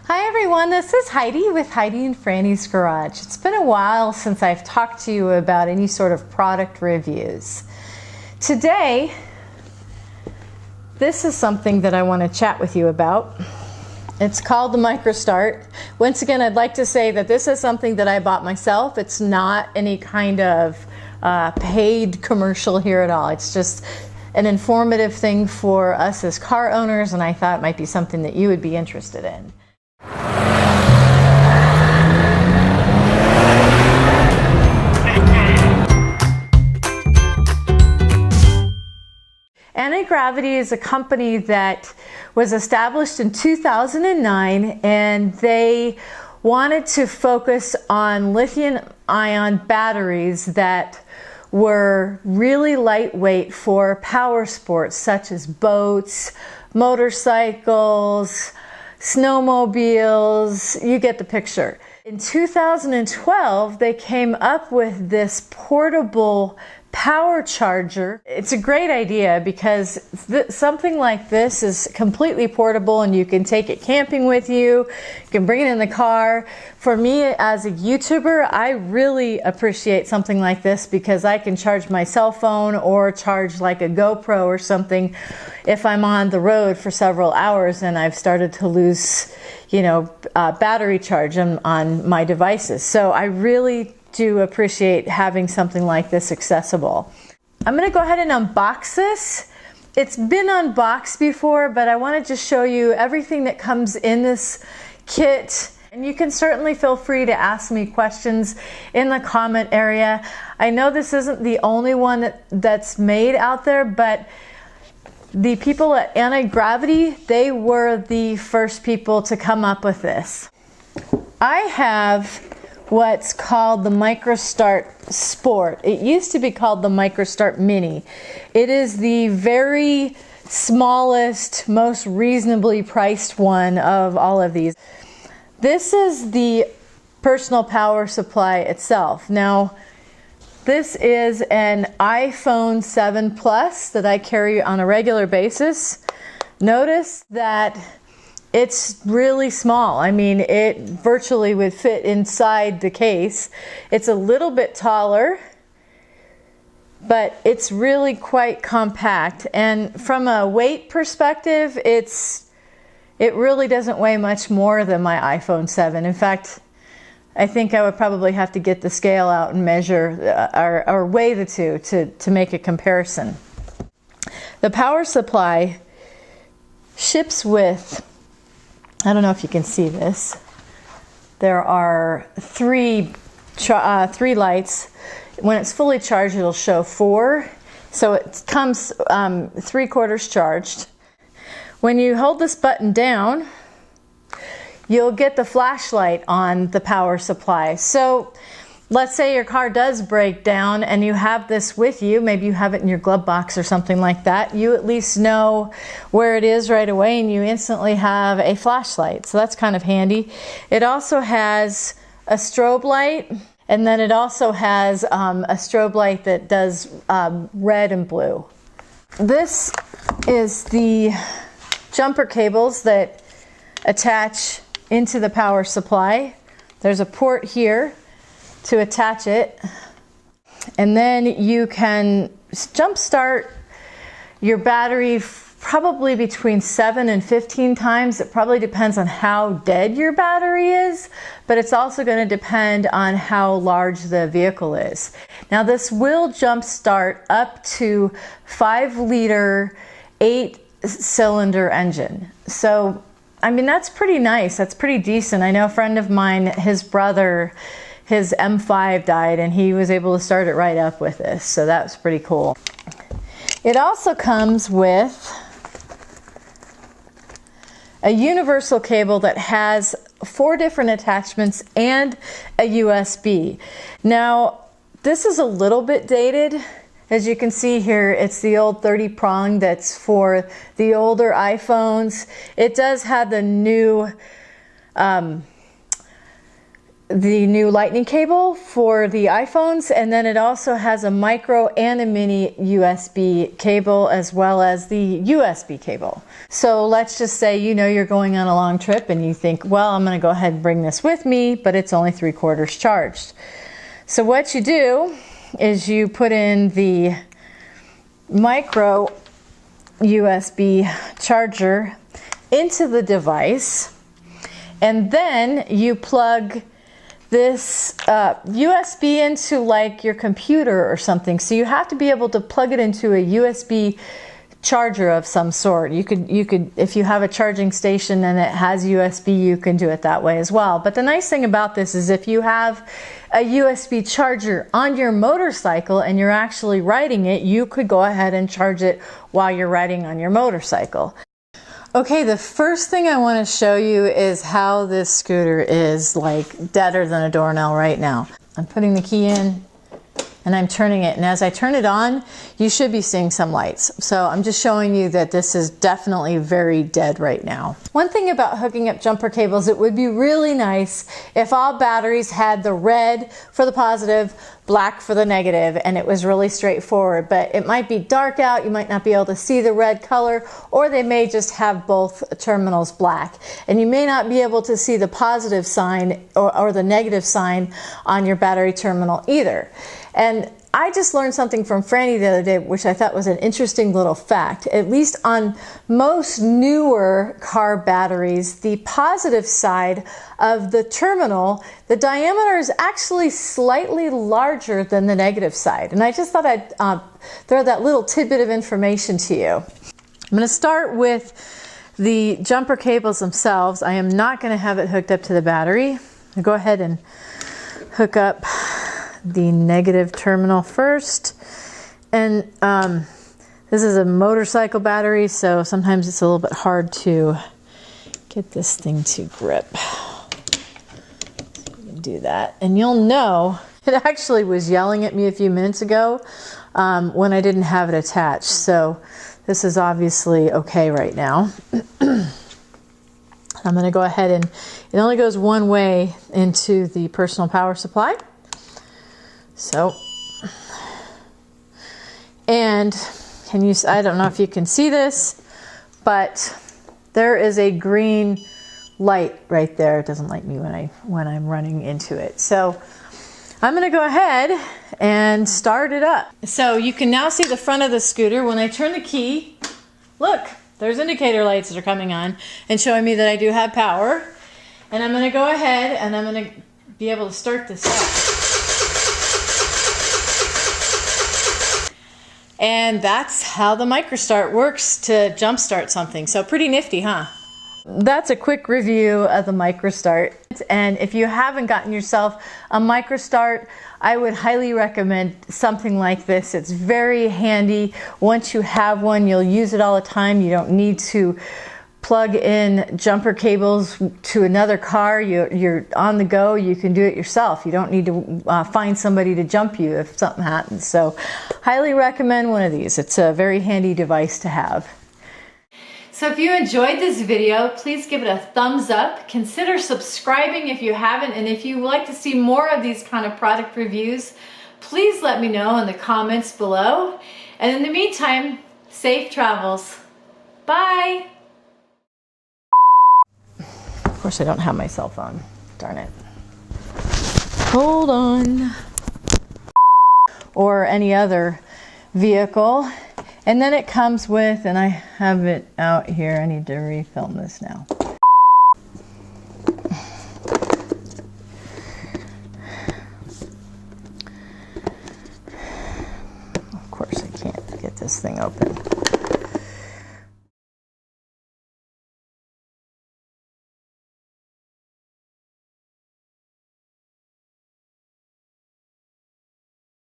Hi everyone, this is Heidi with Heidi and Franny's Garage. It's been a while since I've talked to you about any sort of product reviews. Today, this is something that I want to chat with you about. It's called the MicroStart. Once again, I'd like to say that this is something that I bought myself. It's not any kind of paid commercial here at all. It's just an informative thing for us as car owners, and I thought it might be something that you would be interested in. Antigravity is a company that was established in 2009, and they wanted to focus on lithium-ion batteries that were really lightweight for power sports such as boats, motorcycles, snowmobiles, you get the picture. In 2012, they came up with this portable power charger. It's a great idea because something like this is completely portable and you can take it camping with you. You can bring it in the car. For me as a YouTuber, I really appreciate something like this because I can charge my cell phone or charge like a GoPro or something if I'm on the road for several hours and I've started to lose, battery charge on my devices. So I really do appreciate having something like this accessible. I'm going to go ahead and unbox this. It's been unboxed before, but I want to just show you everything that comes in this kit. And you can certainly feel free to ask me questions in the comment area. I know this isn't the only one that's made out there, but the people at Antigravity, they were the first people to come up with this. I have what's called the MicroStart Sport. It used to be called the MicroStart Mini. It is the very smallest, most reasonably priced one of all of these. This is the personal power supply itself. Now, this is an iPhone 7 Plus that I carry on a regular basis. Notice that it's really small. I mean, it virtually would fit inside the case. It's a little bit taller, but it's really quite compact. And from a weight perspective, it really doesn't weigh much more than my iPhone 7. In fact, I think I would probably have to get the scale out and measure or weigh the two to make a comparison. The power supply ships with, I don't know if you can see this. There are three lights. When it's fully charged, it'll show 4. So it comes 3/4 charged. When you hold this button down, you'll get the flashlight on the power supply. So let's say your car does break down and you have this with you, maybe you have it in your glove box or something like that, you at least know where it is right away and you instantly have a flashlight. So that's kind of handy. It also has a strobe light, and then it also has a strobe light that does red and blue. This is the jumper cables that attach into the power supply. There's a port here to attach it, and then you can jump start your battery probably between 7 and 15 times. It probably depends on how dead your battery is, but it's also going to depend on how large the vehicle is. Now this will jump start up to 5-liter 8-cylinder engine. So I mean, that's pretty nice. That's pretty decent. I know a friend of mine, his brother, his M5 died and he was able to start it right up with this. So that was pretty cool. It also comes with a universal cable that has 4 different attachments and a USB. Now, this is a little bit dated. As you can see here, it's the old 30-prong that's for the older iPhones. It does have the new the new lightning cable for the iPhones, and then it also has a micro and a mini USB cable as well as the USB cable. So let's just say you're going on a long trip and you think, well, I'm going to go ahead and bring this with me, but it's only 3/4 charged. So what you do is you put in the micro USB charger into the device, and then you plug this USB into like your computer or something. So you have to be able to plug it into a USB charger of some sort. You could if you have a charging station and it has USB, you can do it that way as well. But the nice thing about this is if you have a USB charger on your motorcycle and you're actually riding it, you could go ahead and charge it while you're riding on your motorcycle. Okay, the first thing I want to show you is how this scooter is like deader than a doornail right now. I'm putting the key in and I'm turning it, and as I turn it on, you should be seeing some lights. So I'm just showing you that this is definitely very dead right now. One thing about hooking up jumper cables, it would be really nice if all batteries had the red for the positive, black for the negative, and it was really straightforward. But it might be dark out, you might not be able to see the red color, or they may just have both terminals black. And you may not be able to see the positive sign or the negative sign on your battery terminal either. And I just learned something from Franny the other day, which I thought was an interesting little fact. At least on most newer car batteries, the positive side of the terminal, the diameter is actually slightly larger than the negative side. And I just thought I'd throw that little tidbit of information to you. I'm going to start with the jumper cables themselves. I am not going to have it hooked up to the battery. I'll go ahead and hook up the negative terminal first. And this is a motorcycle battery, so sometimes it's a little bit hard to get this thing to grip. So we can do that. And you'll know, it actually was yelling at me a few minutes ago when I didn't have it attached. So this is obviously okay right now. I'm going to go ahead and it only goes one way into the personal power supply. So, and I don't know if you can see this, but there is a green light right there. It doesn't like me when I'm running into it. So I'm going to go ahead and start it up. So you can now see the front of the scooter. When I turn the key, look, there's indicator lights that are coming on and showing me that I do have power. And I'm going to go ahead and I'm going to be able to start this up. And that's how the MicroStart works to jumpstart something. So pretty nifty, huh? That's a quick review of the MicroStart. And if you haven't gotten yourself a MicroStart, I would highly recommend something like this. It's very handy. Once you have one, you'll use it all the time. You don't need to plug in jumper cables to another car. You're on the go. You can do it yourself. You don't need to find somebody to jump you if something happens. So highly recommend one of these. It's a very handy device to have. So if you enjoyed this video, please give it a thumbs up. Consider subscribing if you haven't. And if you would like to see more of these kind of product reviews, please let me know in the comments below. And in the meantime, safe travels. Bye. Of course, I don't have my cell phone. Darn it. Hold on. Or any other vehicle. And then it comes with, and I have it out here. I need to refilm this now. Of course, I can't get this thing open.